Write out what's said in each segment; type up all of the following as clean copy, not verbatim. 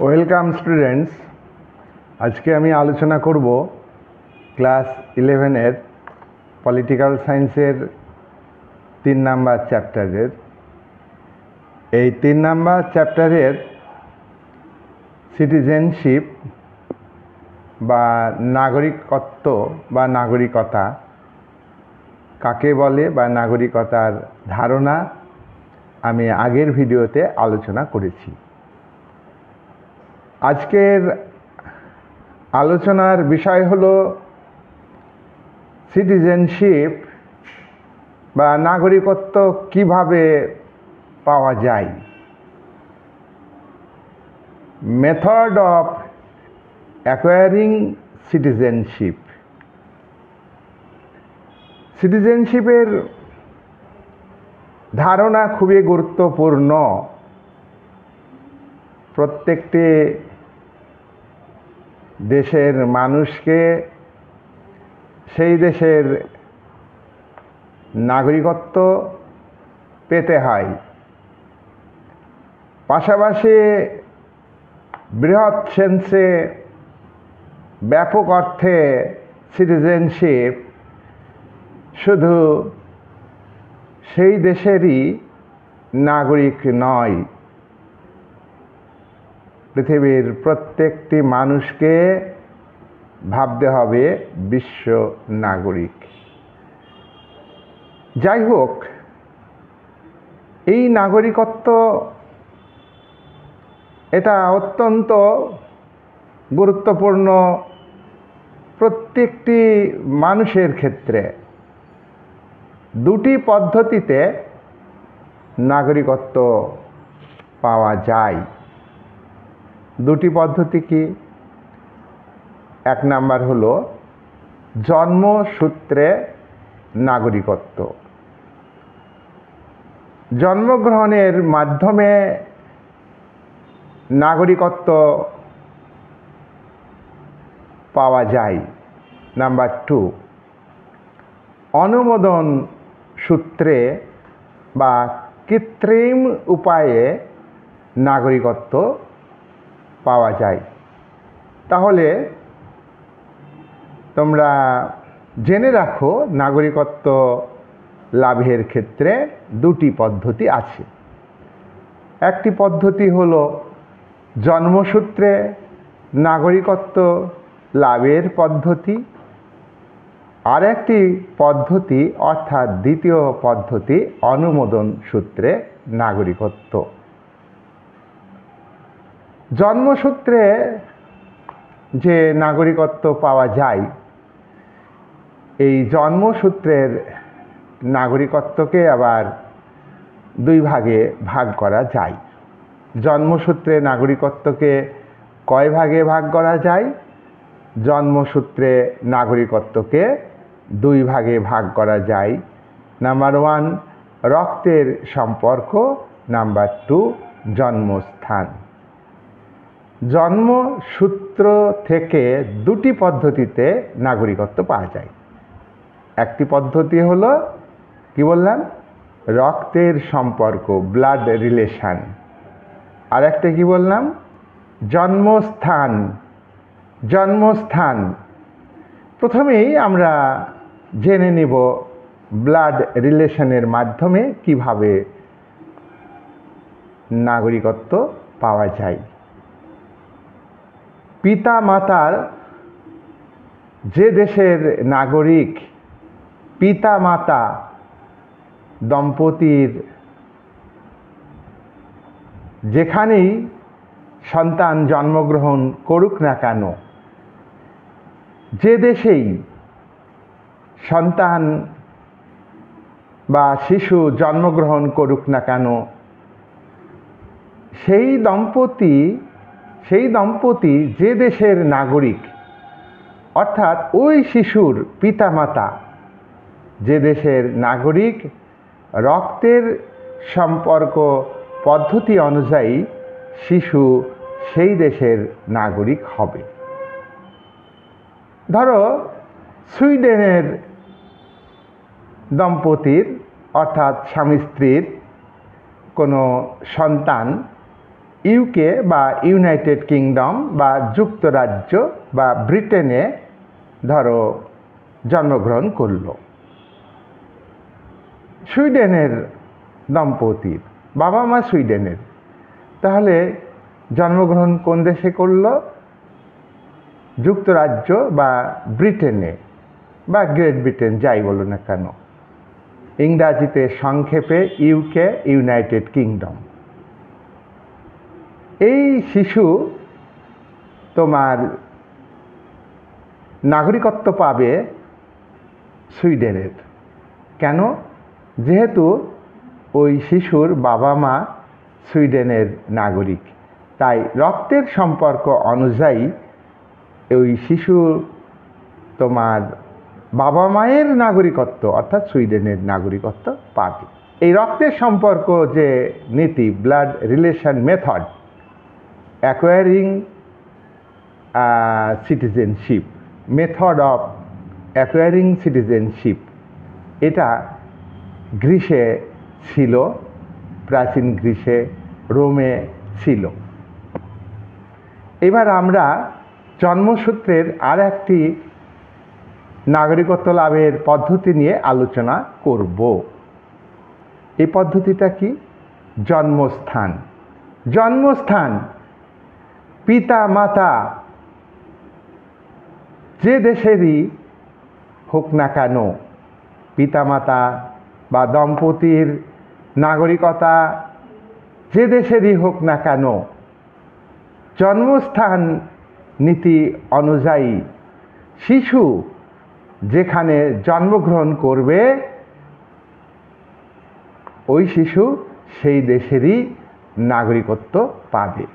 Welcome students. আজকে আমি আলোচনা করব ক্লাস 11-এর পলিটিক্যাল সায়েন্সের 3 নাম্বার চ্যাপ্টারের। এই 3 নাম্বার চ্যাপ্টারের সিটিজেনশিপ বা নাগরিকত্ব বা নাগরিকতা কাকে বলে বা নাগরিকতার ধারণা আমি আগের ভিডিওতে আলোচনা করেছি। আজকের আলোচনার বিষয় হলো সিটিজেনশিপ বা নাগরিকত্ব কিভাবে পাওয়া যায়, মেথড অফ অ্যাকোয়ারিং সিটিজেনশিপ। সিটিজেনশিপের ধারণা খুবই গুরুত্বপূর্ণ। প্রত্যেকটি দেশের মানুষকে সেই দেশের নাগরিকত্ব পেতে হয়। পাশাপাশি বৃহৎ সেন্সে ব্যাপক অর্থে সিটিজেনশিপ শুধু সেই দেশেরই নাগরিক নয়, পৃথিবীর প্রত্যেকটি মানুষকে ভাবতে হবে বিশ্ব নাগরিক। যাই হোক, এই নাগরিকত্ব এটা অত্যন্ত গুরুত্বপূর্ণ প্রত্যেকটি মানুষের ক্ষেত্রে। দুটি পদ্ধতিতে নাগরিকত্ব পাওয়া যায়। দুটি পদ্ধতি কি? এক নাম্বার হলো জন্মসূত্রে নাগরিকত্ব। জন্মগ্রহণের মাধ্যমে নাগরিকত্ব পাওয়া যায়। নাম্বার 2, অনুমোদন সূত্রে বা কৃত্রিম উপায়ে নাগরিকত্ব পাওয়া যায়। তাহলে তোমরা জেনে রাখো, নাগরিকত্ব লাভের ক্ষেত্রে দুটি পদ্ধতি আছে। একটি পদ্ধতি হলো জন্মসূত্রে নাগরিকত্ব লাভের পদ্ধতি, আর একটি পদ্ধতি অর্থাৎ দ্বিতীয় পদ্ধতি অনুমোদন সূত্রে নাগরিকত্ব। জন্মসূত্রে যে নাগরিকত্ব পাওয়া যায়, এই জন্মসূত্রের নাগরিকত্বকে আবার দুই ভাগে ভাগ করা যায়। জন্মসূত্রে নাগরিকত্বকে কয় ভাগে ভাগ করা যায়? জন্মসূত্রে নাগরিকত্বকে দুই ভাগে ভাগ করা যায়। নাম্বার 1 রক্তের সম্পর্ক, নাম্বার 2 জন্মস্থান। জন্মসূত্র থেকে দুটি পদ্ধতিতে নাগরিকত্ব পাওয়া যায়। একটি পদ্ধতি হলো কি বললাম? রক্তের সম্পর্ক, ব্লাড রিলেশন। আর একটা কি বললাম? জন্মস্থান। জন্মস্থান প্রথমেই আমরা জেনে নিব ব্লাড রিলেশনের মাধ্যমে কিভাবে নাগরিকত্ব পাওয়া যায়। পিতা মাতার, যে দেশের নাগরিক পিতা মাতা দম্পতির যেখানেই সন্তান জন্মগ্রহণ করুক না কেন, যে দেশেই সন্তান বা শিশু জন্মগ্রহণ করুক না কেন, সেই দম্পতি যে দেশের নাগরিক, অর্থাৎ ওই শিশুর পিতামাতা যে দেশের নাগরিক, রক্তের সম্পর্ক পদ্ধতি অনুযায়ী শিশু সেই দেশের নাগরিক হবে। ধরো সুইডেনের দম্পতির অর্থাৎ স্বামী স্ত্রীর কোনো সন্তান ইউকে বা ইউনাইটেড কিংডম বা যুক্তরাজ্য বা ব্রিটেনে ধরো জন্মগ্রহণ করলো। সুইডেনের দম্পতির বাবা মা সুইডেনের, তাহলে জন্মগ্রহণ কোন দেশে করলো? যুক্তরাজ্য বা ব্রিটেনে বা গ্রেট ব্রিটেন, যাই বলো না কেন, ইংরাজিতে সংক্ষেপে ইউকে, ইউনাইটেড কিংডম। এই শিশু তোমার নাগরিকত্ব পাবে সুইডেনের। কেন? যেহেতু ওই শিশুর বাবা মা সুইডেনের নাগরিক, তাই রক্তের সম্পর্ক অনুযায়ী ওই শিশু তোমার বাবা মায়ের নাগরিকত্ব অর্থাৎ সুইডেনের নাগরিকত্ব পাবে। এই রক্তের সম্পর্ক যে নীতি, blood relation method acquiring citizenship, method of acquiring citizenship, এটা গ্রিসে ছিল, প্রাচীন গ্রিসে, রোমে ছিল। এবার আমরা জন্মসূত্রের আর একটি নাগরিকত্ব লাভের পদ্ধতি নিয়ে আলোচনা করব। এই পদ্ধতিটা কি? জন্মস্থান। জন্মস্থান পিতা মাতা যে দেশেরই হোক না কেন, পিতামাতা বা দম্পতির নাগরিকতা যে দেশেরই হোক না কেন, জন্মস্থান নীতি অনুযায়ী শিশু যেখানে জন্মগ্রহণ করবে ওই শিশু সেই দেশেরই নাগরিকত্ব পাবে।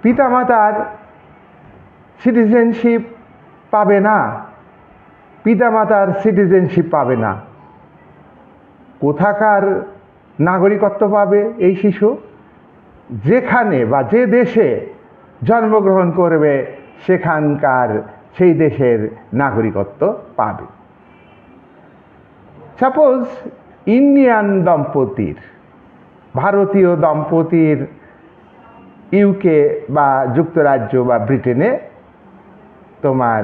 পিতামাতার সিটিজেনশিপ পাবে না, পিতামাতার সিটিজেনশিপ পাবে না। কোথাকার নাগরিকত্ব পাবে এই শিশু? যেখানে বা যে দেশে জন্মগ্রহণ করবে সেখানকার সেই দেশের নাগরিকত্ব পাবে। সাপোজ ইন্ডিয়ান দম্পতির, ভারতীয় দম্পতির ইউকে বা যুক্তরাজ্য বা ব্রিটেনে তোমার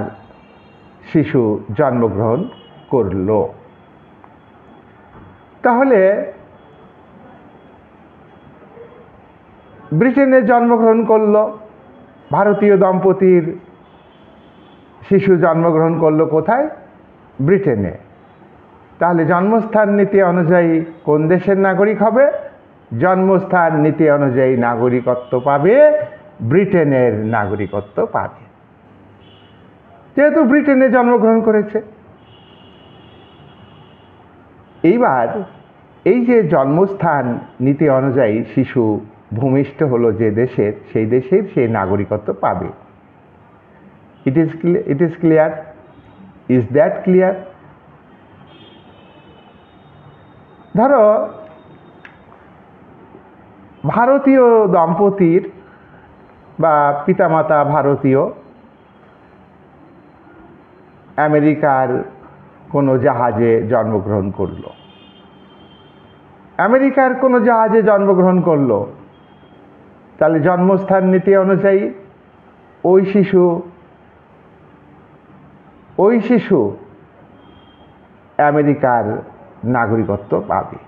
শিশু জন্মগ্রহণ করলো, তাহলে ব্রিটেনে জন্মগ্রহণ করলো ভারতীয় দম্পতির শিশু জন্মগ্রহণ করলো কোথায়? ব্রিটেনে। তাহলে জন্মস্থান নীতি অনুযায়ী কোন দেশের নাগরিক হবে? জন্মস্থান নীতি অনুযায়ী নাগরিকত্ব পাবে ব্রিটেনের নাগরিকত্ব পাবে, যেহেতু ব্রিটেনে জন্মগ্রহণ করেছে। এইবার এই যে জন্মস্থান নীতি অনুযায়ী শিশু ভূমিষ্ঠ হলো যে দেশের, সেই দেশের সে নাগরিকত্ব পাবে। It is clear? Is that clear? ধরো ভারতীয় দম্পতির বা পিতামাতা ভারতীয়, আমেরিকার কোনো জাহাজে জন্মগ্রহণ করলো, আমেরিকার কোনো জাহাজে জন্মগ্রহণ করলো, তাহলে জন্মস্থান নীতি অনুযায়ী ওই শিশু আমেরিকার নাগরিকত্ব পাবে।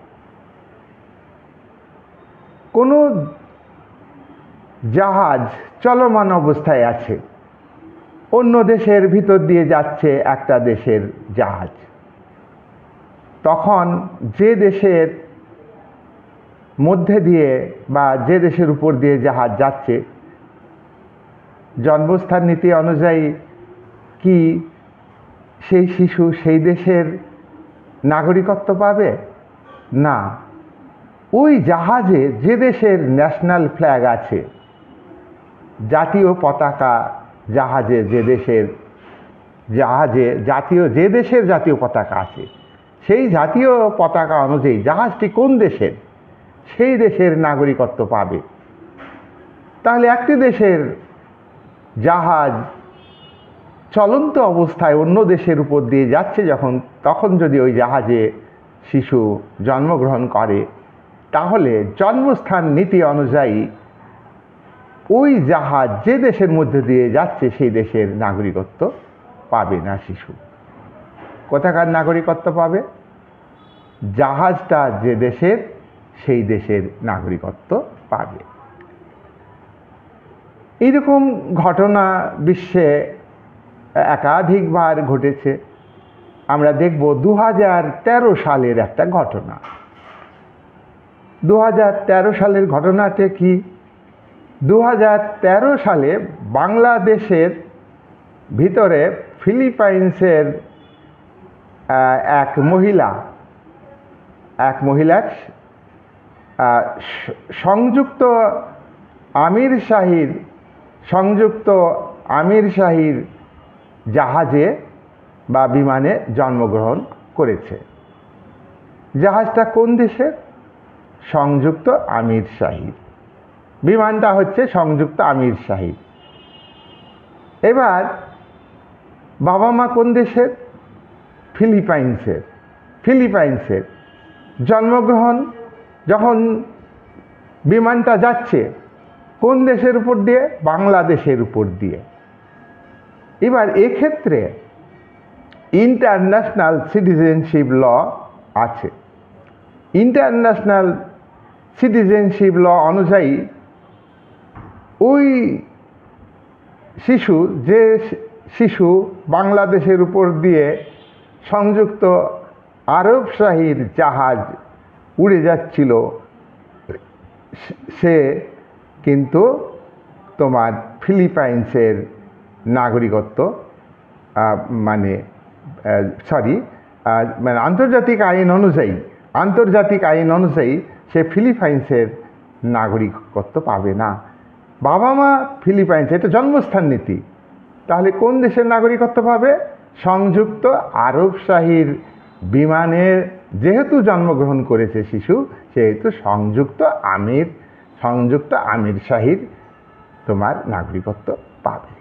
কোনো জাহাজ চলমান অবস্থায় আছে, অন্য দেশের ভিতর দিয়ে যাচ্ছে একটা দেশের জাহাজ, তখন যে দেশের মধ্যে দিয়ে বা যে দেশের উপর দিয়ে জাহাজ যাচ্ছে, জন্মস্থান নীতি অনুযায়ী কি সেই শিশু সেই দেশের নাগরিকত্ব পাবে? না। ওই জাহাজে যে দেশের ন্যাশনাল ফ্ল্যাগ আছে, জাতীয় পতাকা, জাহাজে যে দেশের জাতীয় পতাকা আছে, সেই জাতীয় পতাকা অনুযায়ী জাহাজটি কোন দেশের, সেই দেশের নাগরিকত্ব পাবে। তাহলে একটি দেশের জাহাজ চলন্ত অবস্থায় অন্য দেশের উপর দিয়ে যাচ্ছে তখন যদি ওই জাহাজে শিশু জন্মগ্রহণ করে, তাহলে জন্মস্থান নীতি অনুযায়ী ওই জাহাজ যে দেশের মধ্যে দিয়ে যাচ্ছে সেই দেশের নাগরিকত্ব পাবে না শিশু। কোথাকার নাগরিকত্ব পাবে? জাহাজটা যে দেশের সেই দেশের নাগরিকত্ব পাবে। এইরকম ঘটনা বিশ্বে একাধিকবার ঘটেছে। আমরা দেখব 2013 সালের একটা ঘটনা। 2013 সালের ঘটনাটা কি? 2013 সালে বাংলাদেশের ভিতরে ফিলিপাইন্সের এক মহিলার সংযুক্ত আমির শাহীর জাহাজে বা বিমানে জন্মগ্রহণ করেছে। জাহাজটা কোন দেশের? সংযুক্ত আমির শাহীর। বিমানটা হচ্ছে সংযুক্ত আমির শাহীর। এবার বাবা মা কোন দেশের? ফিলিপাইন্সের। জন্মগ্রহণ যখন বিমানটা যাচ্ছে কোন দেশের উপর দিয়ে? বাংলাদেশের উপর দিয়ে। এবার এক্ষেত্রে ইন্টারন্যাশনাল সিটিজেনশিপ ল আছে। ইন্টারন্যাশনাল সিটিজেনশিপ ল অনুযায়ী ওই শিশু বাংলাদেশের উপর দিয়ে সংযুক্ত আরব শাহীর জাহাজ উড়ে যাচ্ছিল, সে কিন্তু তোমার ফিলিপাইন্সের নাগরিকত্ব মানে আন্তর্জাতিক আইন অনুযায়ী সে ফিলিপাইন্সের নাগরিকত্ব পাবে না। বাবা মা ফিলিপাইন্স, এটা জন্মস্থান নীতি। তাহলে কোন দেশের নাগরিকত্ব পাবে? সংযুক্ত আরব শাহীর বিমানে যেহেতু জন্মগ্রহণ করেছে শিশু, সেহেতু সংযুক্ত আমির শাহীর তোমার নাগরিকত্ব পাবে।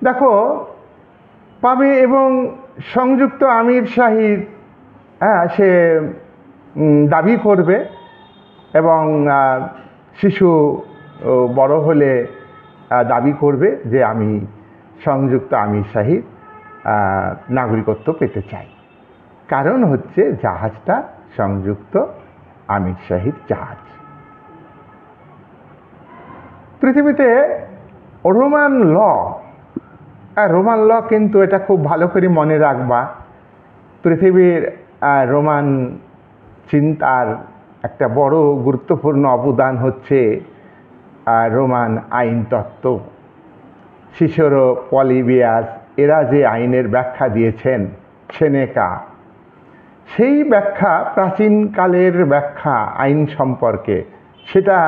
দেখো পাবে। এবং সংযুক্ত আমির শাহীর সে দাবি করবে এবং শিশু বড় হলে দাবি করবে যে আমি সংযুক্ত আমির শাহীর নাগরিকত্ব পেতে চাই। কারণ হচ্ছে জাহাজটা সংযুক্ত আমির শাহীর জাহাজ। পৃথিবীতে রোমান ল কিন্তু এটা খুব ভালো করে মনে রাখবা। পৃথিবীর রোমান চিন্তার একটা বড় গুরুত্বপূর্ণ অবদান হচ্ছে রোমান আইনতত্ত্ব। সিসেরো, পলিবিয়াস এরা যে আইনের ব্যাখ্যা দিয়েছেন, সেনেকা, সেই ব্যাখ্যা প্রাচীনকালের ব্যাখ্যা আইন সম্পর্কে, সেটা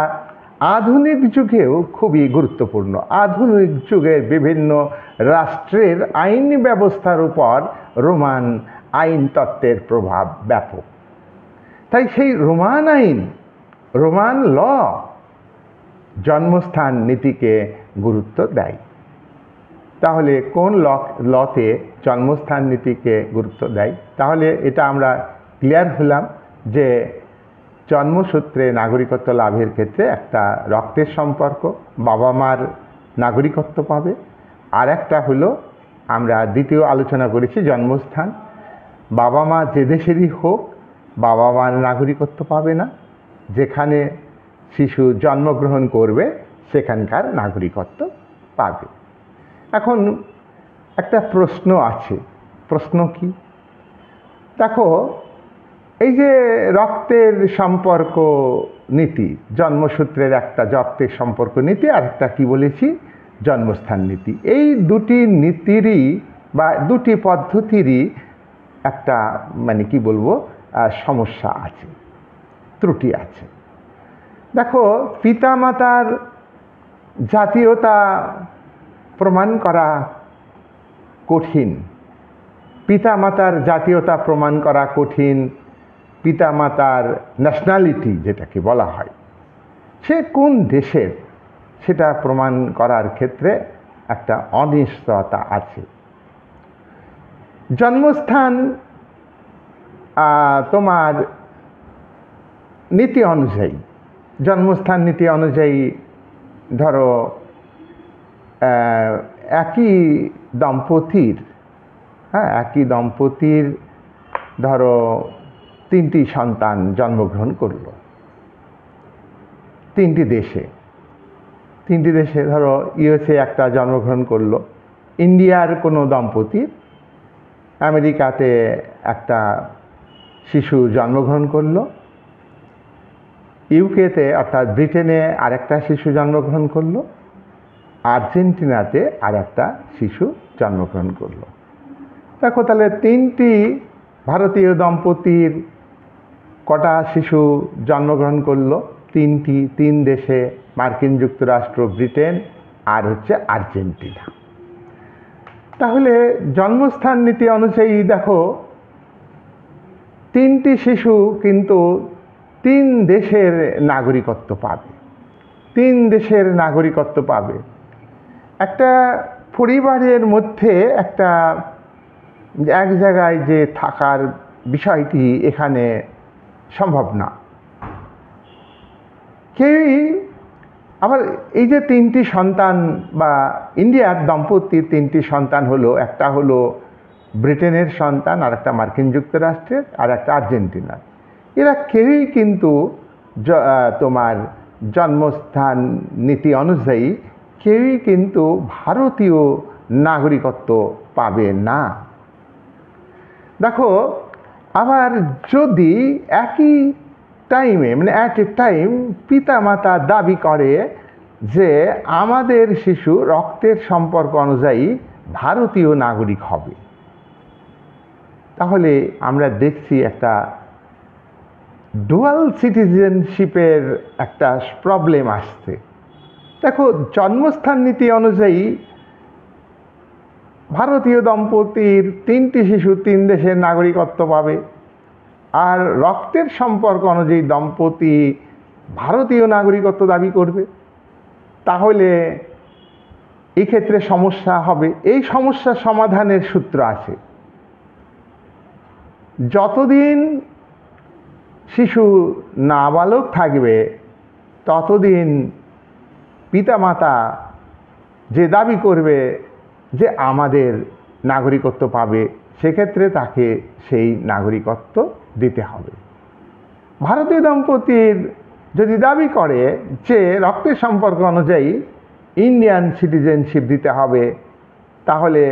আধুনিক যুগেও খুবই গুরুত্বপূর্ণ। আধুনিক যুগের বিভিন্ন রাষ্ট্রের আইন ব্যবস্থার উপর রোমান আইন তত্ত্বের প্রভাব ব্যাপক। তাই সেই রোমান ল জন্মস্থান নীতিকে গুরুত্ব দেয়। তাহলে কোন লতে জন্মস্থান নীতিকে গুরুত্ব দেয়? তাহলে এটা আমরা ক্লিয়ার হলাম যে জন্মসূত্রে নাগরিকত্ব লাভের ক্ষেত্রে একটা রক্তের সম্পর্ক, বাবা মার নাগরিকত্ব পাবে। আর একটা হলো আমরা দ্বিতীয় আলোচনা করেছি জন্মস্থান। বাবা মা যে দেশেরই হোক বাবা মার নাগরিকত্ব পাবে না, যেখানে শিশু জন্মগ্রহণ করবে সেখানকার নাগরিকত্ব পাবে। এখন একটা প্রশ্ন আছে। প্রশ্ন কি? দেখো, এই যে রক্তের সম্পর্ক নীতি, জন্মসূত্রের একটা রক্তের সম্পর্ক নীতি, আর একটা কি বলেছি? জন্মস্থান নীতি। এই দুটি নীতিরই বা দুটি পদ্ধতিরই একটা কি বলবো সমস্যা আছে, ত্রুটি আছে। দেখো, পিতামাতার জাতীয়তা প্রমাণ করা কঠিন। পিতামাতার জাতীয়তা প্রমাণ করা কঠিন। পিতামাতার ন্যাশনালিটি যেটাকে বলা হয়, সে কোন দেশের, সেটা প্রমাণ করার ক্ষেত্রে একটা অনিশ্চয়তা আছে। জন্মস্থান তোমার নীতি অনুযায়ী, জন্মস্থান নীতি অনুযায়ী ধরো একই দম্পতির একই দম্পতির ধরো 3টি সন্তান জন্মগ্রহণ করলো 3টি দেশে ধরো ইউএসএ একটা জন্মগ্রহণ করলো, ইন্ডিয়ার কোনো দম্পতি আমেরিকাতে একটা শিশু জন্মগ্রহণ করলো, ইউকেতে অর্থাৎ ব্রিটেনে আরেকটা শিশু জন্মগ্রহণ করলো, আর্জেন্টিনাতে আরেকটা শিশু জন্মগ্রহণ করলো। দেখো তাহলে 3টি ভারতীয় দম্পতির কটা শিশু জন্মগ্রহণ করলো? 3 দেশে, মার্কিন যুক্তরাষ্ট্র, ব্রিটেন আর হচ্ছে আর্জেন্টিনা। তাহলে জন্মস্থান নীতি অনুযায়ী দেখো 3টি শিশু কিন্তু 3 দেশের নাগরিকত্ব পাবে। 3 দেশের নাগরিকত্ব পাবে। একটা পরিবারের মধ্যে একটা এক জায়গায় যে থাকার বিষয়টি এখানে সম্ভব না। কেউই আবার এই যে 3টি সন্তান বা ইন্ডিয়ার দম্পতির 3টি সন্তান হলো, একটা হলো ব্রিটেনের সন্তান, আর একটা মার্কিন যুক্তরাষ্ট্রের, আর একটা আর্জেন্টিনার। এরা কেউই কিন্তু তোমার জন্মস্থান নীতি অনুযায়ী কেউই কিন্তু ভারতীয় নাগরিকত্ব পাবে না। দেখো আবার যদি একই টাইমে মানে অ্যাট এ টাইম পিতামাতা দাবি করে যে আমাদের শিশু রক্তের সম্পর্ক অনুযায়ী ভারতীয় নাগরিক হবে, তাহলে আমরা দেখছি একটা ডুয়াল সিটিজেনশিপের একটা প্রবলেম আসছে। দেখো জন্মস্থান নীতি অনুযায়ী ভারতীয় দম্পতির 3টি শিশু 3 দেশের নাগরিকত্ব পাবে, আর রক্তের সম্পর্ক অনুযায়ী দম্পতি ভারতীয় নাগরিকত্ব দাবি করবে। তাহলে এই ক্ষেত্রে সমস্যা হবে। এই সমস্যা সমাধানের সূত্র আছে। যতদিন শিশু নাবালক থাকবে ততদিন পিতামাতা যে দাবি করবে যে আমাদের নাগরিকত্ব পাবে, সেক্ষেত্রে তাকে সেই নাগরিকত্ব দিতে হবে। ভারতীয় দম্পতির যদি দাবি করে যে রক্তের সম্পর্ক অনুযায়ী ইন্ডিয়ান সিটিজেনশিপ দিতে হবে, তাহলে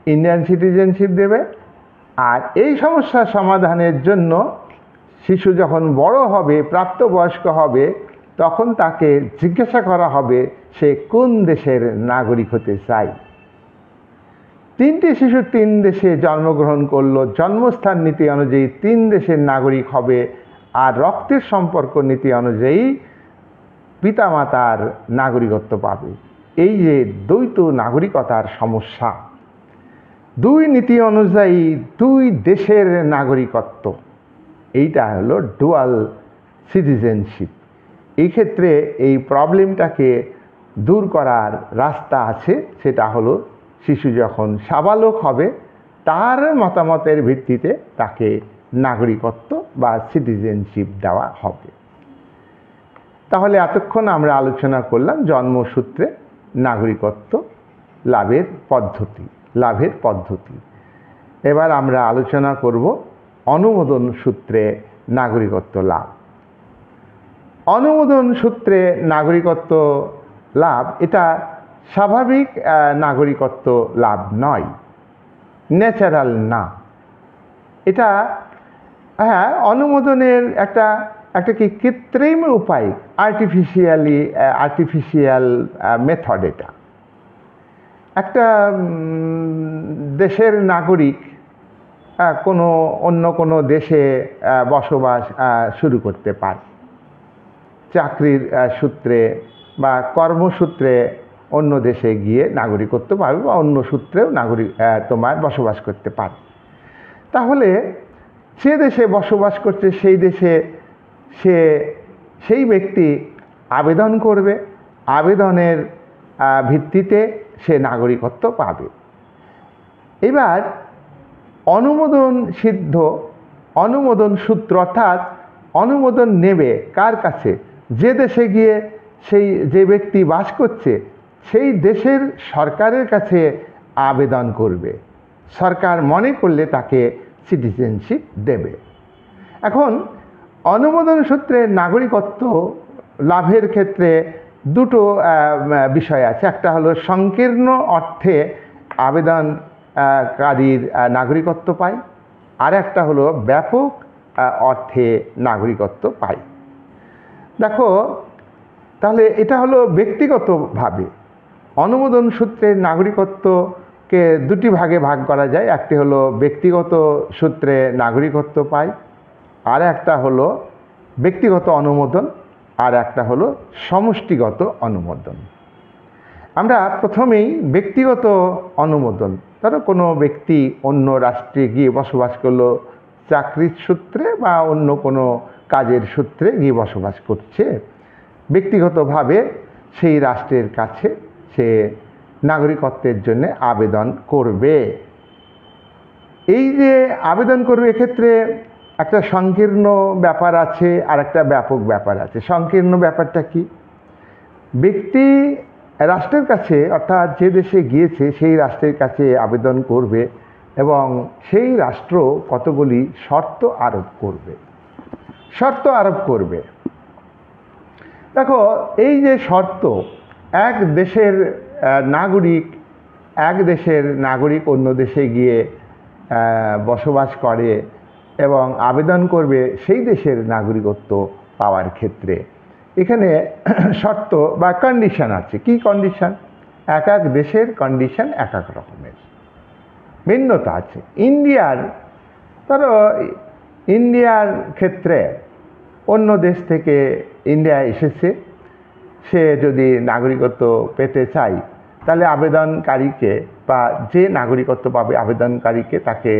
ইন্ডিয়ান সিটিজেনশিপ দেবে। আর এই সমস্যা সমাধানের জন্য শিশু যখন বড় হবে, প্রাপ্তবয়স্ক হবে, তখন তাকে জিজ্ঞাসা করা হবে সে কোন দেশের নাগরিক হতে চায়। 3টি শিশু 3 দেশে জন্মগ্রহণ করলো, জন্মস্থান নীতি অনুযায়ী 3 দেশের নাগরিক হবে, আর রক্তের সম্পর্ক নীতি অনুযায়ী পিতামাতার নাগরিকত্ব পাবে। এই যে দ্বৈত নাগরিকতার সমস্যা, 2 নীতি অনুযায়ী 2 দেশের নাগরিকত্ব, এইটা হলো ডুয়াল সিটিজেনশিপ। এই ক্ষেত্রে এই প্রবলেমটাকে দূর করার রাস্তা আছে। সেটা হলো শিশু যখন সাবালক হবে তার মতামতের ভিত্তিতে তাকে নাগরিকত্ব বা সিটিজেনশিপ দেওয়া হবে। তাহলে এতক্ষণ আমরা আলোচনা করলাম জন্মসূত্রে নাগরিকত্ব লাভের পদ্ধতি। এবার আমরা আলোচনা করব অনুমোদন সূত্রে নাগরিকত্ব লাভ। অনুমোদন সূত্রে নাগরিকত্ব লাভ এটা স্বাভাবিক নাগরিকত্ব লাভ নয়, ন্যাচারাল না। এটা অনুমোদনের একটা কি কৃত্রিম উপায়, আর্টিফিশিয়াল মেথড। এটা একটা দেশের নাগরিক অন্য কোনো দেশে বসবাস শুরু করতে পারে, চাকরির সূত্রে বা কর্মসূত্রে অন্য দেশে গিয়ে নাগরিকত্ব পাবে বা অন্য সূত্রেও তোমার বসবাস করতে পারে। তাহলে সে দেশে বসবাস করছে, সেই দেশে সেই ব্যক্তি আবেদন করবে, আবেদনের ভিত্তিতে সে নাগরিকত্ব পাবে। এবার অনুমোদন সূত্র, অর্থাৎ অনুমোদন নেবে কার কাছে? যে দেশে গিয়ে সেই যে ব্যক্তি বাস করছে সেই দেশের সরকারের কাছে আবেদন করবে, সরকার মনে করলে তাকে সিটিজেনশিপ দেবে। এখন অনুমোদন সূত্রে নাগরিকত্ব লাভের ক্ষেত্রে দুটো বিষয় আছে। একটা হলো সংকীর্ণ অর্থে আবেদনকারীর নাগরিকত্ব পায়, আর একটা হলো ব্যাপক অর্থে নাগরিকত্ব পায়। দেখো, তাহলে এটা হলো ব্যক্তিগতভাবে অনুমোদন সূত্রে নাগরিকত্বকে দুটি ভাগে ভাগ করা যায়। একটি হলো ব্যক্তিগত সূত্রে নাগরিকত্ব পায়, আর একটা হলো ব্যক্তিগত অনুমোদন, আর একটা হলো সমষ্টিগত অনুমোদন। আমরা প্রথমেই ব্যক্তিগত অনুমোদন, ধরো কোনো ব্যক্তি অন্য রাষ্ট্রে গিয়ে বসবাস করলো চাকরির সূত্রে বা অন্য কোনো কাজের সূত্রে গিয়ে বসবাস করছে, ব্যক্তিগতভাবে সেই রাষ্ট্রের কাছে সে নাগরিকত্বের জন্য আবেদন করবে। এই যে আবেদন করবে, এক্ষেত্রে একটা সংকীর্ণ ব্যাপার আছে আর একটা ব্যাপক ব্যাপার আছে। সংকীর্ণ ব্যাপারটা কি? ব্যক্তি রাষ্ট্রের কাছে, অর্থাৎ যে দেশে গিয়েছে সেই রাষ্ট্রের কাছে আবেদন করবে এবং সেই রাষ্ট্র কতগুলি শর্ত আরোপ করবে। দেখো, এই যে শর্ত, এক দেশের নাগরিক অন্য দেশে গিয়ে বসবাস করে এবং আবেদন করবে সেই দেশের নাগরিকত্ব পাওয়ার ক্ষেত্রে, এখানে শর্ত বা কন্ডিশন আছে। কি কন্ডিশন? এক এক দেশের কন্ডিশন এক এক রকমের, ভিন্নতা আছে। ইন্ডিয়ার ক্ষেত্রে অন্য দেশ থেকে ইন্ডিয়া এসেছে, সে যদি নাগরিকত্ব পেতে চায় তাহলে আবেদনকারীকে বা যে নাগরিকত্ব পাবে আবেদনকারীকে তাকে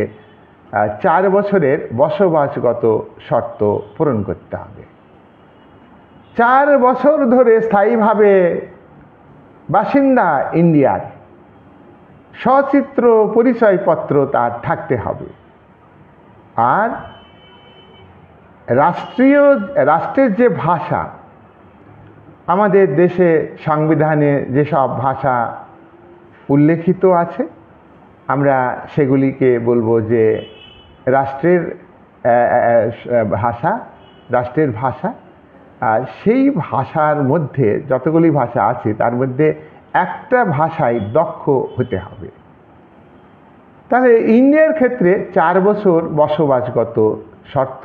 4 বছরের বসবাসগত শর্ত পূরণ করতে হবে। 4 বছর ধরে স্থায়ীভাবে বাসিন্দা ইন্ডিয়ার সচিত্র পরিচয়পত্র তার থাকতে হবে। আর রাষ্ট্রের যে ভাষা, আমাদের দেশে সংবিধানে যেসব ভাষা উল্লেখিত আছে আমরা সেগুলিকে বলবো যে রাষ্ট্রের ভাষা। আর সেই ভাষার মধ্যে যতগুলি ভাষা আছে তার মধ্যে একটা ভাষায় দক্ষ হতে হবে। তাহলে ইন্ডিয়ার ক্ষেত্রে 4 বছর বসবাসগত শর্ত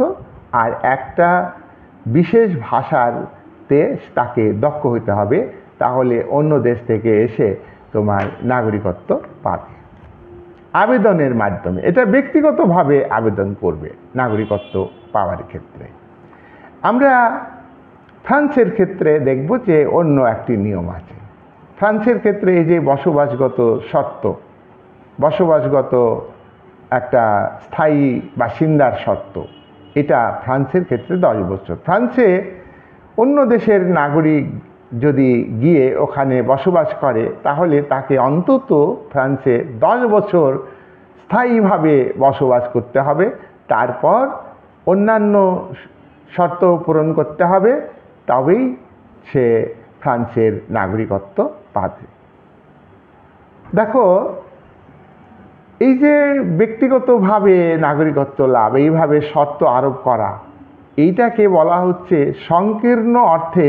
আর একটা বিশেষ ভাষাতে তাকে দক্ষ হতে হবে, তাহলে অন্য দেশ থেকে এসে তোমার নাগরিকত্ব পাবে আবেদনের মাধ্যমে। এটা ব্যক্তিগতভাবে আবেদন করবে নাগরিকত্ব পাওয়ার ক্ষেত্রে। আমরা ফ্রান্সের ক্ষেত্রে দেখব যে অন্য একটি নিয়ম আছে। ফ্রান্সের ক্ষেত্রে এই যে বসবাসগত একটা স্থায়ী বাসিন্দার শর্ত, এটা ফ্রান্সের ক্ষেত্রে 10 বছর। ফ্রান্সে অন্য দেশের নাগরিক যদি গিয়ে ওখানে বসবাস করে তাহলে তাকে অন্তত ফ্রান্সে 10 বছর স্থায়ীভাবে বসবাস করতে হবে, তারপর অন্যান্য শর্ত পূরণ করতে হবে, তবেই সে ফ্রান্সের নাগরিকত্ব পাবে। দেখো, এই যে ব্যক্তিগতভাবে নাগরিকত্ব লাভ, এইভাবে শর্ত আরোপ করা, এইটাকে বলা হচ্ছে সংকীর্ণ অর্থে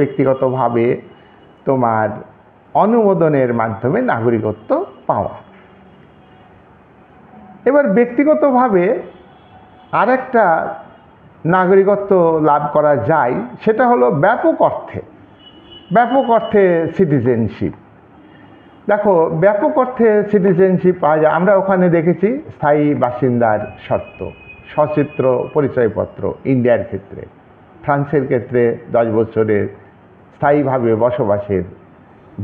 ব্যক্তিগতভাবে তোমার অনুমোদনের মাধ্যমে নাগরিকত্ব পাওয়া। এবার ব্যক্তিগতভাবে আরেকটা নাগরিকত্ব লাভ করা যায়, সেটা হলো ব্যাপক অর্থে সিটিজেনশিপ। দেখো, ব্যাপক অর্থে সিটিজেনশিপ পাওয়া যায়। আমরা ওখানে দেখেছি স্থায়ী বাসিন্দার শর্ত, সচিত্র পরিচয়পত্র ইন্ডিয়ার ক্ষেত্রে। ফ্রান্সের ক্ষেত্রে 10 বছরের স্থায়ীভাবে বসবাসের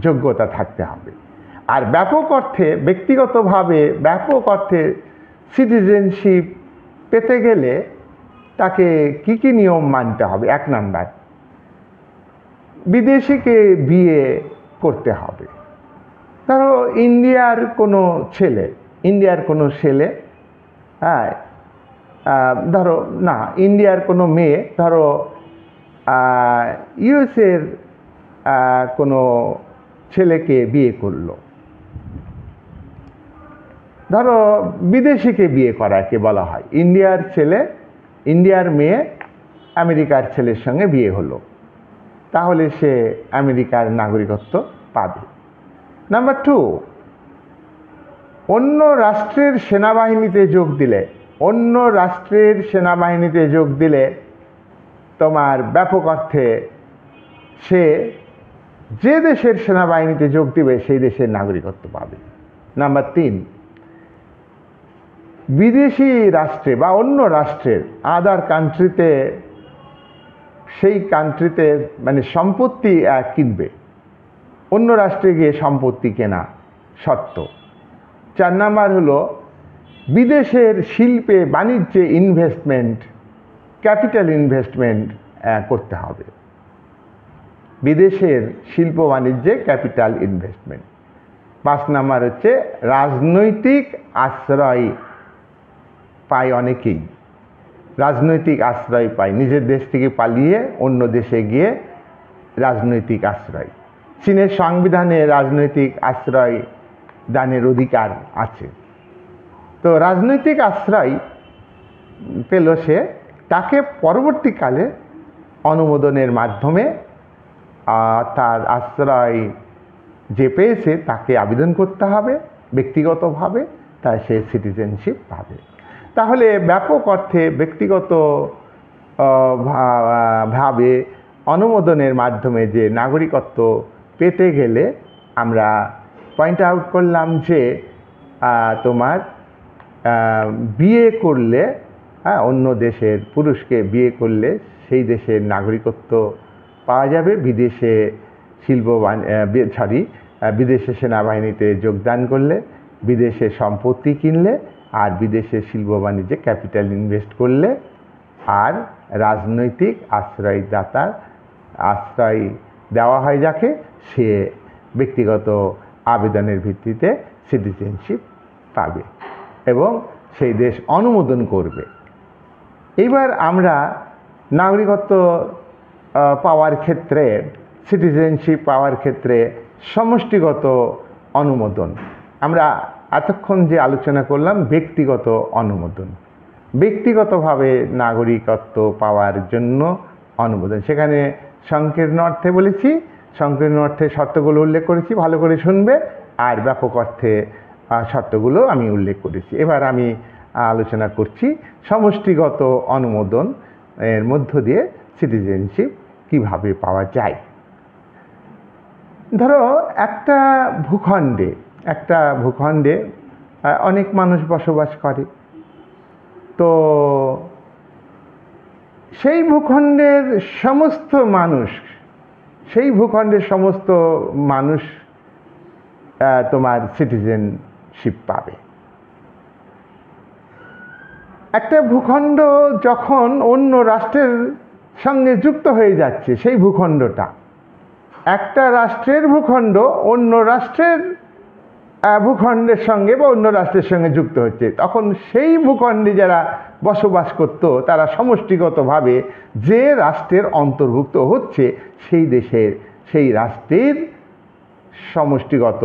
যোগ্যতা থাকতে হবে। আর ব্যাপক অর্থে সিটিজেনশিপ পেতে গেলে তাকে কি নিয়ম মানতে হবে? 1 নাম্বার, বিদেশিকে বিয়ে করতে হবে। ধরো ইন্ডিয়ার কোনো ছেলে ইন্ডিয়ার কোনো ছেলে, হ্যাঁ, ধরো না, ইন্ডিয়ার কোনো মেয়ে ধরো ইউএসের কোনো ছেলেকে বিয়ে করলো, ধরো বিদেশিকে বিয়ে করাকে বলা হয়। ইন্ডিয়ার ছেলে, ইন্ডিয়ার মেয়ে আমেরিকার ছেলের সঙ্গে বিয়ে হলো, তাহলে সে আমেরিকার নাগরিকত্ব পাবে। নাম্বার 2, অন্য রাষ্ট্রের সেনাবাহিনীতে যোগ দিলে, অন্য রাষ্ট্রের সেনাবাহিনীতে যোগ দিলে তোমার ব্যাপক অর্থে সে যে দেশের সেনাবাহিনীতে যোগ দিবে সেই দেশের নাগরিকত্ব পাবে। নাম্বার 3, বিদেশি রাষ্ট্রে বা অন্য রাষ্ট্রের আদার কান্ট্রিতে, সেই কান্ট্রিতে মানে সম্পত্তি কিনবে, অন্য রাষ্ট্রে গিয়ে সম্পত্তি কেনা শর্ত। 4 নাম্বার হলো বিদেশের শিল্পে বাণিজ্যে ইনভেস্টমেন্ট, ক্যাপিটাল ইনভেস্টমেন্ট করতে হবে। বিদেশের শিল্প বাণিজ্যে ক্যাপিটাল ইনভেস্টমেন্ট। 5 নাম্বার হচ্ছে রাজনৈতিক আশ্রয় পায় অনেকেই, রাজনৈতিক আশ্রয় পায়, নিজের দেশ থেকে পালিয়ে অন্য দেশে গিয়ে রাজনৈতিক আশ্রয়। চীনের সংবিধানে রাজনৈতিক আশ্রয় দানের অধিকার আছে। তো রাজনৈতিক আশ্রয় পেল সে, তাকে পরবর্তীকালে অনুমোদনের মাধ্যমে তার আশ্রয় যে পেয়েছে তাকে আবেদন করতে হবে ব্যক্তিগতভাবে, তাই সে সিটিজেনশিপ পাবে। তাহলে ব্যাপক অর্থে ব্যক্তিগত ভাবে অনুমোদনের মাধ্যমে যে নাগরিকত্ব পেতে গেলে আমরা পয়েন্ট আউট করলাম যে তোমার বিয়ে করলে, হ্যাঁ, অন্য দেশের পুরুষকে বিয়ে করলে সেই দেশের নাগরিকত্ব পাওয়া যাবে। বিদেশে বিদেশে সেনাবাহিনীতে যোগদান করলে, বিদেশে সম্পত্তি কিনলে, আর বিদেশে শিল্প বাণিজ্যে ক্যাপিটাল ইনভেস্ট করলে, আর রাজনৈতিক আশ্রয়দাতার আশ্রয় দেওয়া হয় যাকে, সে ব্যক্তিগত আবেদনের ভিত্তিতে সিটিজেনশিপ পাবে এবং সেই দেশ অনুমোদন করবে। এইবার আমরা নাগরিকত্ব পাওয়ার ক্ষেত্রে, সিটিজেনশিপ পাওয়ার ক্ষেত্রে সমষ্টিগত অনুমোদন, আমরা এতক্ষণ যে আলোচনা করলাম ব্যক্তিগত অনুমোদন, ব্যক্তিগতভাবে নাগরিকত্ব পাওয়ার জন্য অনুমোদন, সেখানে সংকীর্ণ অর্থে বলেছি, সংকীর্ণ অর্থে শর্তগুলো উল্লেখ করেছি, ভালো করে শুনবে, আর ব্যাপক অর্থে শর্তগুলো আমি উল্লেখ করেছি। এবার আমি আলোচনা করছি সমষ্টিগত অনুমোদন এর মধ্য দিয়ে সিটিজেনশিপ কিভাবে পাওয়া যায়। ধরো একটা ভূখণ্ডে অনেক মানুষ বসবাস করে, তো সেই ভূখণ্ডের সমস্ত মানুষ তোমার সিটিজেনশিপ পাবে। একটা ভূখণ্ড যখন অন্য রাষ্ট্রের সঙ্গে যুক্ত হয়ে যাচ্ছে, সেই ভূখণ্ডটা, একটা রাষ্ট্রের ভূখণ্ড অন্য রাষ্ট্রের ভূখণ্ডের সঙ্গে বা অন্য রাষ্ট্রের সঙ্গে যুক্ত হচ্ছে, তখন সেই ভূখণ্ডে যারা বসবাস করত তারা সমষ্টিগতভাবে যে রাষ্ট্রের অন্তর্ভুক্ত হচ্ছে সেই রাষ্ট্রের সমষ্টিগত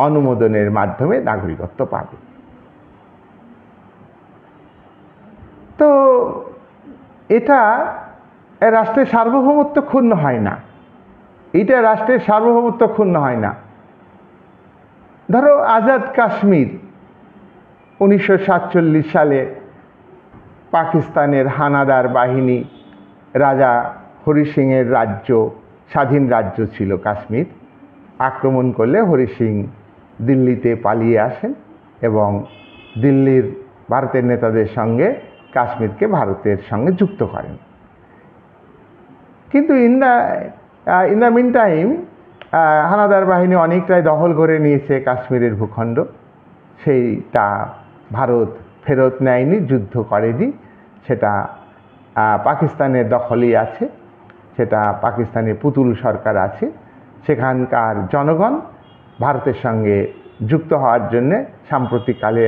অনুমোদনের মাধ্যমে নাগরিকত্ব পাবে। তো এটা রাষ্ট্রের সার্বভৌমত্ব ক্ষুণ্ণ হয় না, এটা রাষ্ট্রের সার্বভৌমত্ব ক্ষুণ্ণ হয় না। ধরো আজাদ কাশ্মীর 1947 সালে পাকিস্তানের হানাদার বাহিনী, রাজা হরি সিংয়ের রাজ্য, স্বাধীন রাজ্য ছিল কাশ্মীর, আক্রমণ করলে হরি সিং দিল্লিতে পালিয়ে আসেন এবং দিল্লির ভারতের নেতাদের সঙ্গে কাশ্মীরকে ভারতের সঙ্গে যুক্ত করেন। কিন্তু ইন দ্য মিন টাইম হানাদার বাহিনী অনেকটাই দখল করে নিয়েছে কাশ্মীরের ভূখণ্ড, সেইটা ভারত ফেরত নেয়নি, যুদ্ধ করেনি, সেটা পাকিস্তানের দখলেই আছে, সেটা পাকিস্তানের পুতুল সরকার আছে। সেখানকার জনগণ ভারতের সঙ্গে যুক্ত হওয়ার জন্যে সাম্প্রতিককালে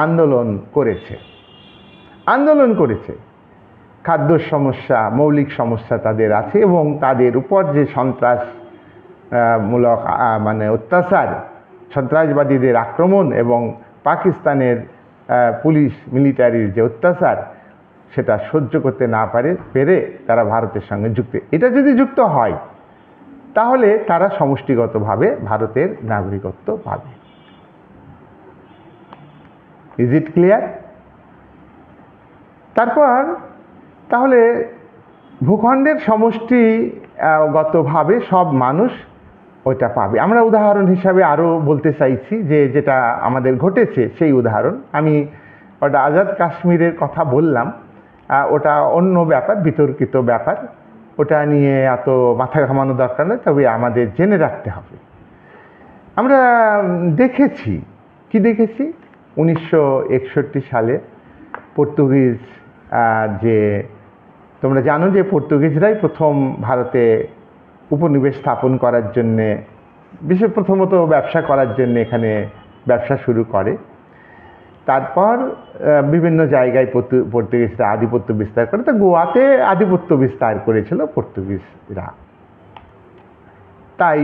আন্দোলন করেছে। খাদ্য সমস্যা, মৌলিক সমস্যা তাদের আছে এবং তাদের উপর যে সন্ত্রাসমূলক মানে অত্যাচার, সন্ত্রাসবাদীদের আক্রমণ এবং পাকিস্তানের পুলিশ মিলিটারির যে অত্যাচার, সেটা সহ্য করতে না পেরে তারা ভারতের সঙ্গে যুক্ত। এটা যদি যুক্ত হয় তাহলে তারা সমষ্টিগতভাবে ভারতের নাগরিকত্ব পাবে। Is it clear? তারপর তাহলে ভূখণ্ডের সমষ্টিগতভাবে সব মানুষ ওইটা পাবে। আমরা উদাহরণ হিসাবে আরও বলতে চাইছি যে যেটা আমাদের ঘটেছে সেই উদাহরণ। আমি ওটা আজাদ কাশ্মীরের কথা বললাম, ওটা অন্য ব্যাপার, বিতর্কিত ব্যাপার, ওটা নিয়ে এত মাথা ঘামানো দরকার নেই, তবে আমাদের জেনে রাখতে হবে। আমরা দেখেছি 1961 সালে পর্তুগিজ যে, তোমরা জানো যে পর্তুগিজরাই প্রথম ভারতে উপনিবেশ স্থাপন করার জন্যে, প্রথমত ব্যবসা করার জন্য এখানে ব্যবসা শুরু করে। তারপর বিভিন্ন জায়গায় পর্তুগিজরা আধিপত্য বিস্তার করে। তো গোয়াতে আধিপত্য বিস্তার করেছিল পর্তুগিজরা। তাই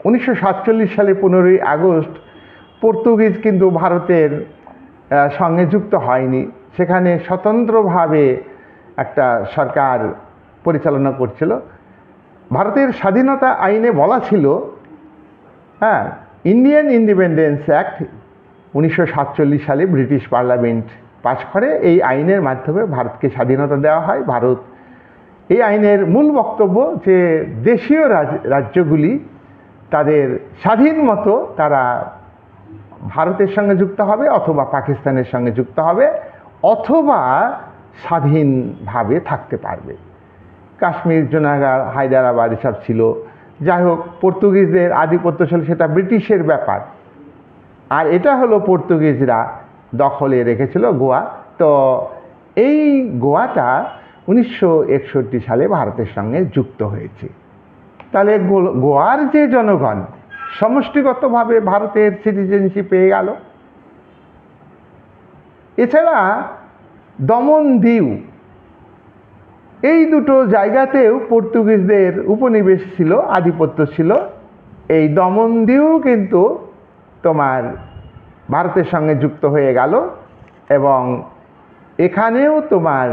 1947 সালে 15ই আগস্ট পর্তুগিজ কিন্তু ভারতের সঙ্গে যুক্ত হয়নি। সেখানে স্বতন্ত্রভাবে একটা সরকার পরিচালনা করছিল। ভারতের স্বাধীনতা আইনে বলা ছিল, ইন্ডিয়ান ইন্ডিপেন্ডেন্স অ্যাক্ট 1947 সালে ব্রিটিশ পার্লামেন্ট পাস করে। এই আইনের মাধ্যমে ভারতকে স্বাধীনতা দেওয়া হয়। ভারত, এই আইনের মূল বক্তব্য যে দেশীয় রাজ্যগুলি তাদের স্বাধীন মতো তারা ভারতের সঙ্গে যুক্ত হবে অথবা পাকিস্তানের সঙ্গে যুক্ত হবে অথবা স্বাধীনভাবে থাকতে পারবে। কাশ্মীর, জুনাগড়, হায়দ্রাবাদ এসব ছিল। যাই হোক, পর্তুগিজদের আধিপত্য ছিল, সেটা ব্রিটিশের ব্যাপার। আর এটা হলো পর্তুগিজরা দখলে রেখেছিল গোয়া। তো এই গোয়াটা 1961 সালে ভারতের সঙ্গে যুক্ত হয়েছে। তাহলে গোয়ার যে জনগণ সমষ্টিগতভাবে ভারতের সিটিজেনশিপ পেয়ে গেল। এছাড়া দমন দিউ, এই দুটো জায়গাতেও পর্তুগিজদের উপনিবেশ ছিল, আধিপত্য ছিল। এই দমন দিউ কিন্তু তোমার ভারতের সঙ্গে যুক্ত হয়ে গেল এবং এখানেও তোমার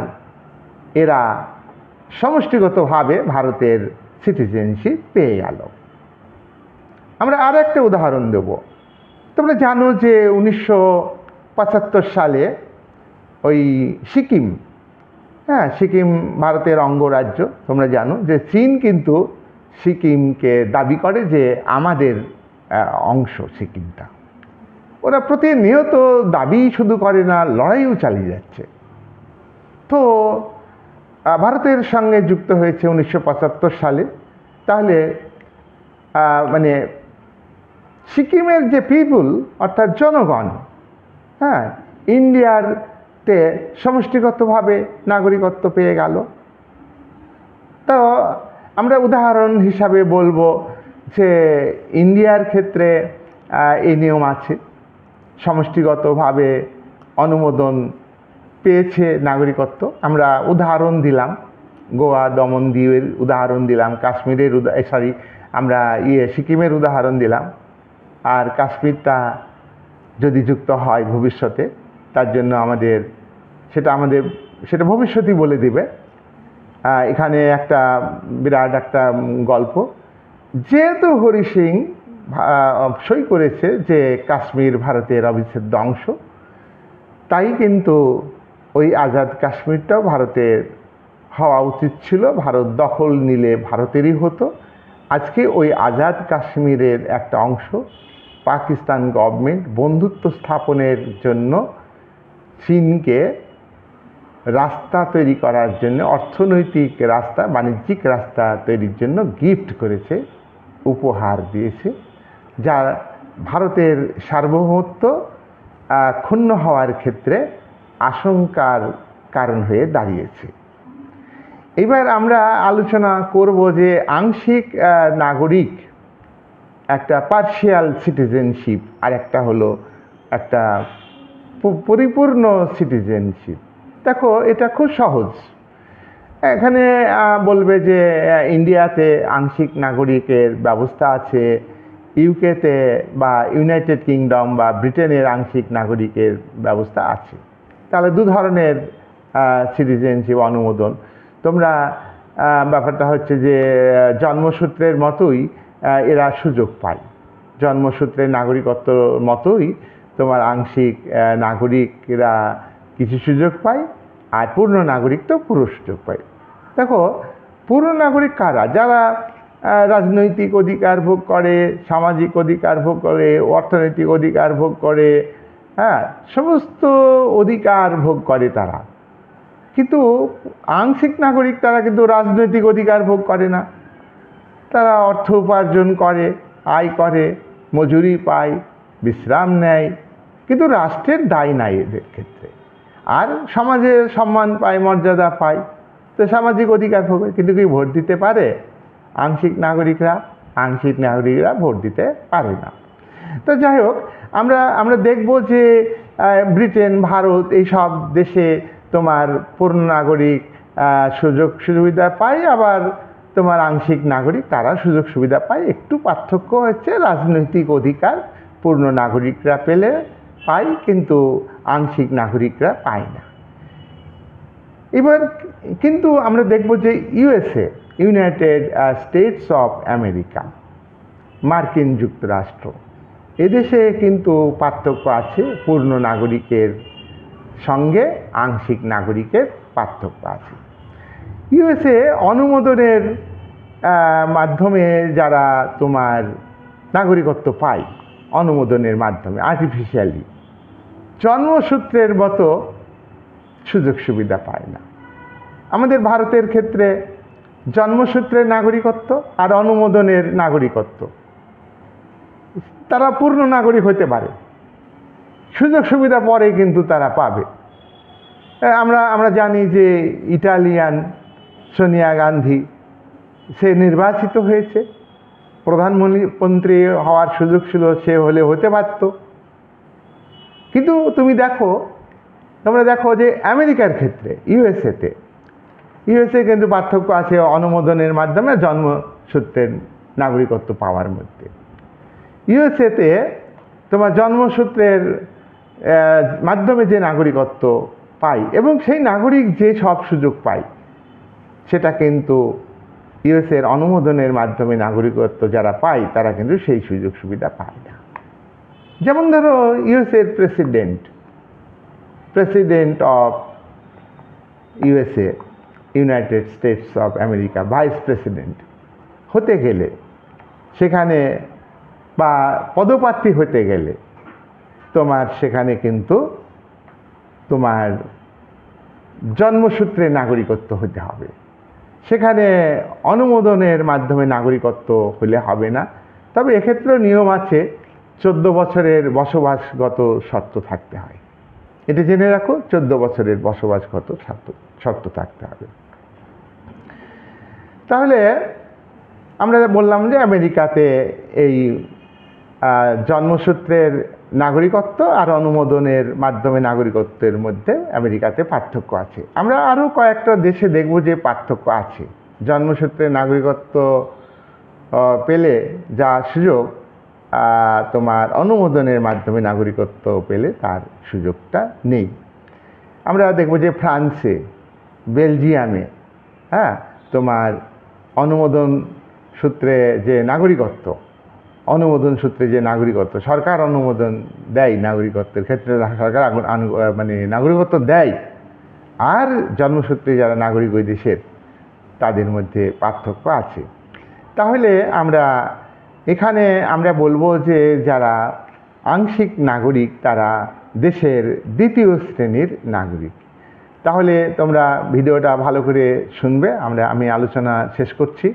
এরা সমষ্টিগতভাবে ভারতের সিটিজেনশিপ পেয়ে গেল। আমরা আর একটা উদাহরণ দেব। তোমরা জানো যে 1975 সালে ওই সিকিম, সিকিম ভারতের অঙ্গরাজ্য। তোমরা জানো যে চীন কিন্তু সিকিমকে দাবি করে যে আমাদের অংশ সিকিমটা। ওরা প্রতিনিয়ত দাবি শুধু করে না, লড়াইও চালিয়ে যাচ্ছে। তো ভারতের সঙ্গে যুক্ত হয়েছে 1975 সালে। তাহলে মানে সিকিমের যে পিপুল, অর্থাৎ জনগণ, ইন্ডিয়াতে সমষ্টিগতভাবে নাগরিকত্ব পেয়ে গেল। তো আমরা উদাহরণ হিসাবে বলবো যে ইন্ডিয়ার ক্ষেত্রে এই নিয়ম আছে, সমষ্টিগতভাবে অনুমোদন পেয়েছে নাগরিকত্ব। আমরা উদাহরণ দিলাম, গোয়া, দমন দিউয়ের উদাহরণ দিলাম, কাশ্মীরের আমরা সিকিমের উদাহরণ দিলাম। আর কাশ্মীরটা যদি যুক্ত হয় ভবিষ্যতে, তার জন্য সেটা ভবিষ্যতই বলে দিবে। এখানে একটা বিরাট একটা গল্প, যেহেতু হরি সিং সই করেছে যে কাশ্মীর ভারতের অবিচ্ছেদ্য অংশ, তাই কিন্তু ওই আজাদ কাশ্মীরটাও ভারতের হওয়া উচিত ছিল। ভারত দখল নিলে ভারতেরই হতো। আজকে ওই আজাদ কাশ্মীরের একটা অংশ পাকিস্তান গভর্নমেন্ট বন্ধুত্ব স্থাপনের জন্য চীনকে রাস্তা তৈরি করার জন্য, অর্থনৈতিক রাস্তা, বাণিজ্যিক রাস্তা তৈরির জন্য গিফট করেছে, উপহার দিয়েছে, যা ভারতের সার্বভৌমত্ব ক্ষুণ্ণ হওয়ার ক্ষেত্রে আশঙ্কার কারণ হয়ে দাঁড়িয়েছে। এবার আমরা আলোচনা করব যে আংশিক নাগরিক একটা পার্শিয়াল সিটিজেনশিপ, আর একটা হলো একটা পরিপূর্ণ সিটিজেনশিপ। দেখো, এটা খুব সহজ। এখানে বলবে যে ইন্ডিয়াতে আংশিক নাগরিকের ব্যবস্থা আছে, ইউকেতে বা ইউনাইটেড কিংডম বা ব্রিটেনের আংশিক নাগরিকের ব্যবস্থা আছে। তাহলে দু ধরনের সিটিজেনশিপ অনুমোদন। তোমরা ব্যাপারটা হচ্ছে যে জন্মসূত্রের মতোই এরা সুযোগ পায়, জন্মসূত্রের নাগরিকত্বর মতোই তোমার আংশিক নাগরিকরা কিছু সুযোগ পায়, আর পূর্ণ নাগরিক তো পুরো সুযোগ পায়। দেখো, পূর্ণ নাগরিক কারা? যারা রাজনৈতিক অধিকার ভোগ করে, সামাজিক অধিকার ভোগ করে, অর্থনৈতিক অধিকার ভোগ করে, হ্যাঁ, সমস্ত অধিকার ভোগ করে তারা। কিন্তু আংশিক নাগরিক তারা কিন্তু রাজনৈতিক অধিকার ভোগ করে না। তারা অর্থ উপার্জন করে, আয় করে, মজুরি পায়, বিশ্রাম নেয়, কিন্তু রাষ্ট্রের দায় নাই এদের ক্ষেত্রে। আর সমাজে সম্মান পায়, মর্যাদা পায়, তো সামাজিক অধিকার ভোগে। কিন্তু কি ভোট দিতে পারে আংশিক নাগরিকরা? আংশিক নাগরিকরা ভোট দিতে পারে না। তো যাই হোক, আমরা দেখব যে ব্রিটেন, ভারত, এই সব দেশে তোমার পূর্ণ নাগরিক সুযোগ সুবিধা পায়, আবার তোমার আংশিক নাগরিক তারা সুযোগ সুবিধা পায়। একটু পার্থক্য হচ্ছে রাজনৈতিক অধিকার পূর্ণ নাগরিকরা পায়, কিন্তু আংশিক নাগরিকরা পায় না। এবার কিন্তু আমরা দেখব যে USA, United States of America, মার্কিন যুক্তরাষ্ট্র, এদেশে কিন্তু পার্থক্য আছে। পূর্ণ নাগরিকের সঙ্গে আংশিক নাগরিকের পার্থক্য আছে। ইউএসএ অনুমোদনের মাধ্যমে যারা তোমার নাগরিকত্ব পায়, অনুমোদনের মাধ্যমে আর্টিফিশিয়ালি, জন্মসূত্রের মতো সুযোগ সুবিধা পায় না। আমাদের ভারতের ক্ষেত্রে জন্মসূত্রের নাগরিকত্ব আর অনুমোদনের নাগরিকত্ব, তারা পূর্ণ নাগরিক হতে পারে, সুযোগ সুবিধা পরে কিন্তু তারা পাবে। আমরা জানি যে ইটালিয়ান সোনিয়া গান্ধী, সে নির্বাচিত হয়েছে, প্রধানমন্ত্রী হওয়ার সুযোগ ছিল, সে হলে হতে পারত। কিন্তু তোমরা দেখো যে আমেরিকার ক্ষেত্রে, ইউএসএ কিন্তু পার্থক্য আছে অনুমোদনের মাধ্যমে জন্মসূত্রের নাগরিকত্ব পাওয়ার মধ্যে। ইউএসএতে তোমার জন্মসূত্রের মাধ্যমে যে নাগরিকত্ব পায় এবং সেই নাগরিক যে সব সুযোগ পায়, সেটা কিন্তু ইউএসএর অনুমোদনের মাধ্যমে নাগরিকত্ব যারা পায় তারা কিন্তু সেই সুযোগ সুবিধা পায় না। যেমন ধরো, ইউএসএর president of USA, United States of America, vice president হতে গেলে, সেখানে বা পদপ্রার্থী হতে গেলে তোমার সেখানে কিন্তু তোমার জন্মসূত্রে নাগরিকত্ব হতে হবে। সেখানে অনুমোদনের মাধ্যমে নাগরিকত্ব হলে হবে না। তবে এক্ষেত্রেও নিয়ম আছে, 14 বছরের বসবাসগত শর্ত থাকতে হয়। এটা জেনে রাখো, 14 বছরের বসবাসগত শর্ত থাকতে হবে। তাহলে আমরা বললাম যে আমেরিকাতে এই জন্মসূত্রের নাগরিকত্ব আর অনুমোদনের মাধ্যমে নাগরিকত্বের মধ্যে আমেরিকাতে পার্থক্য আছে। আমরা আরও কয়েকটা দেশে দেখব যে পার্থক্য আছে। জন্মসূত্রে নাগরিকত্ব পেলে যা সুযোগ, তোমার অনুমোদনের মাধ্যমে নাগরিকত্ব পেলে তার সুযোগটা নেই। আমরা দেখব যে ফ্রান্সে, বেলজিয়ামে, হ্যাঁ, তোমার অনুমোদন সূত্রে যে নাগরিকত্ব, সরকার অনুমোদন দেয় নাগরিকত্বের ক্ষেত্রে, সরকার মানে নাগরিকত্ব দেয়, আর জন্মসূত্রে যারা নাগরিক ওই দেশের, তাদের মধ্যে পার্থক্য আছে। তাহলে এখানে আমরা বলবো যে যারা আংশিক নাগরিক তারা দেশের দ্বিতীয় শ্রেণীর নাগরিক। তাহলে তোমরা ভিডিওটা ভালো করে শুনবে। আমি আলোচনা শেষ করছি।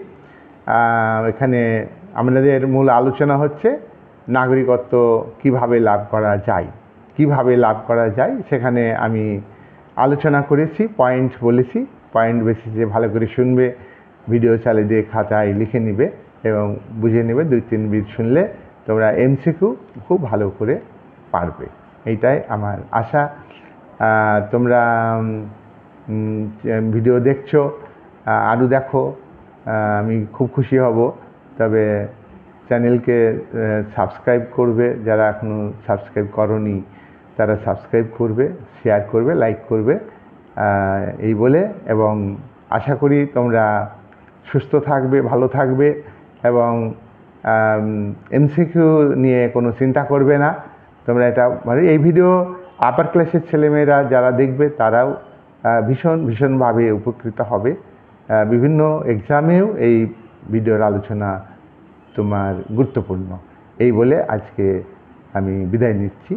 এখানে আমাদের মূল আলোচনা হচ্ছে নাগরিকত্ব কিভাবে লাভ করা যায়, সেখানে আমি আলোচনা করেছি, পয়েন্ট বলেছি। পয়েন্ট বেসিসে ভালো করে শুনবে, ভিডিও চালিয়ে দিয়ে খাতায় লিখে নিবে। এবং বুঝে নেবে। 2-3 বিট শুনলে তোমরা এমসিকিউ খুব ভালো করে পারবে, এইটাই আমার আশা। তোমরা ভিডিও দেখছো, আরও দেখো, আমি খুব খুশি হব। তবে চ্যানেলকে সাবস্ক্রাইব করবে, যারা এখনও সাবস্ক্রাইব করনি তারা সাবস্ক্রাইব করবে, শেয়ার করবে, লাইক করবে, এই বলে। এবং আশা করি তোমরা সুস্থ থাকবে, ভালো থাকবে এবং এমসিকিউ নিয়ে কোনো চিন্তা করবে না। তোমরা এটা মানে এই ভিডিও আপার ক্লাসের ছেলেমেয়েরা যারা দেখবে তারাও ভীষণভাবে উপকৃত হবে। বিভিন্ন এক্সামেও এই ভিডিওর আলোচনা তোমার গুরুত্বপূর্ণ। এই বলে আজকে আমি বিদায় নিচ্ছি।